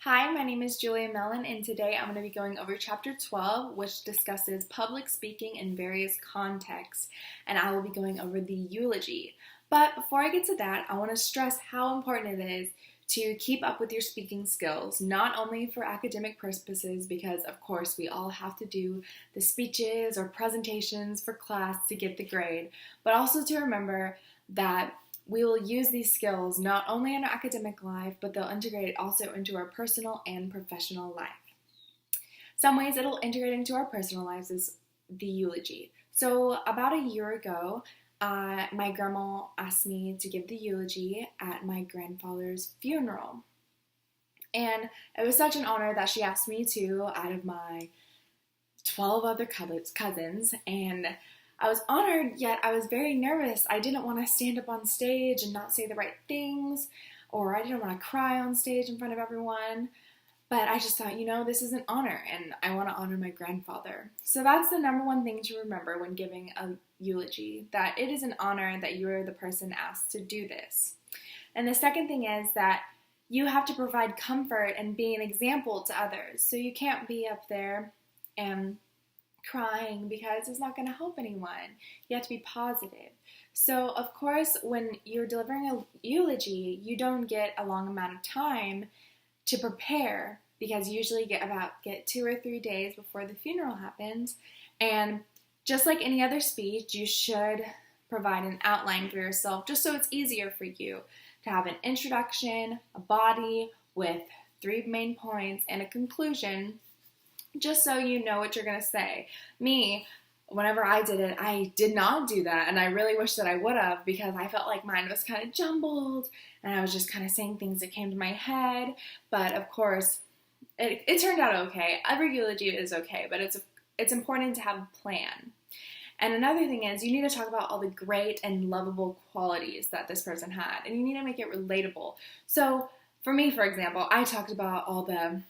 Hi, my name is Julia Mellon, and today I'm going to be going over Chapter 12, which discusses public speaking in various contexts, and I will be going over the eulogy. But before I get to that, I want to stress how important it is to keep up with your speaking skills, not only for academic purposes, because of course we all have to do the speeches or presentations for class to get the grade, but also to remember that we will use these skills not only in our academic life, but they'll integrate also into our personal and professional life. Some ways it'll integrate into our personal lives is the eulogy. So about a year ago, my grandma asked me to give the eulogy at my grandfather's funeral. And it was such an honor that she asked me to out of my 12 other cousins, and I was honored, yet I was very nervous. I didn't want to stand up on stage and not say the right things, or I didn't want to cry on stage in front of everyone. But I just thought, this is an honor, and I want to honor my grandfather. So that's the number one thing to remember when giving a eulogy, that it is an honor that you are the person asked to do this. And the second thing is that you have to provide comfort and be an example to others. So you can't be up there and crying because it's not going to help anyone. You have to be positive. So, of course, when you're delivering a eulogy, you don't get a long amount of time to prepare because you usually get 2 or 3 days before the funeral happens. And just like any other speech, you should provide an outline for yourself just so it's easier for you to have an introduction, a body with 3 main points, and a conclusion, just so you know what you're going to say. Me, whenever I did it, I did not do that, and I really wish that I would have because I felt like mine was kind of jumbled, and I was just kind of saying things that came to my head, but of course, it turned out okay. Every eulogy is okay, but it's important to have a plan. And another thing is you need to talk about all the great and lovable qualities that this person had, and you need to make it relatable. So for me, for example, I talked about all the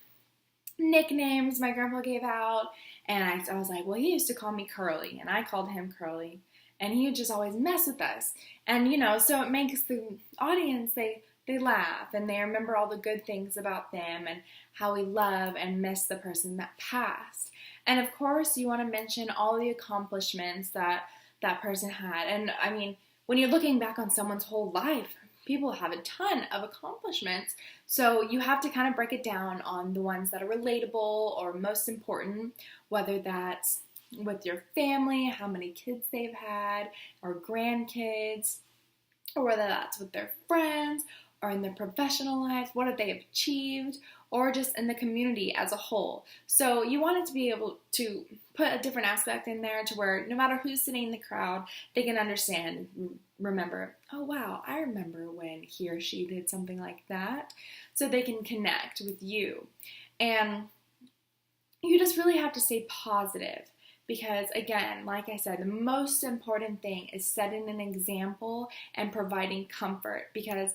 nicknames my grandpa gave out, and I was like, well, he used to call me Curly, and I called him Curly, and he would just always mess with us, and so it makes the audience, they laugh, and they remember all the good things about them, and how we love and miss the person that passed. And of course, you want to mention all the accomplishments that that person had, and I mean, when you're looking back on someone's whole life, people have a ton of accomplishments, so you have to kind of break it down on the ones that are relatable or most important, whether that's with your family, how many kids they've had, or grandkids, or whether that's with their friends, or in their professional lives, what have they achieved, or just in the community as a whole. So you want it to be able to put a different aspect in there to where no matter who's sitting in the crowd, they can understand, remember, oh wow, I remember when he or she did something like that, so they can connect with you. And you just really have to stay positive because, again, like I said, the most important thing is setting an example and providing comfort because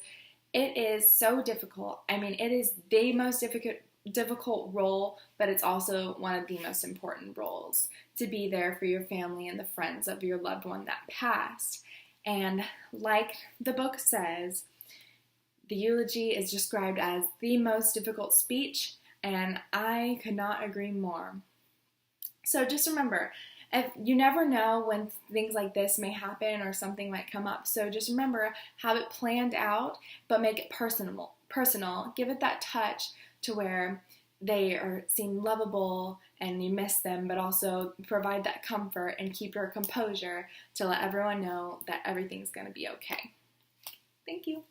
it is so difficult. I mean, it is the most difficult role, but it's also one of the most important roles to be there for your family and the friends of your loved one that passed. And like the book says, the eulogy is described as the most difficult speech, and I could not agree more. So just remember, if you never know when things like this may happen or something might come up. So just remember, have it planned out, but make it personal. Give it that touch to where they seem lovable and you miss them, but also provide that comfort and keep your composure to let everyone know that everything's going to be okay. Thank you.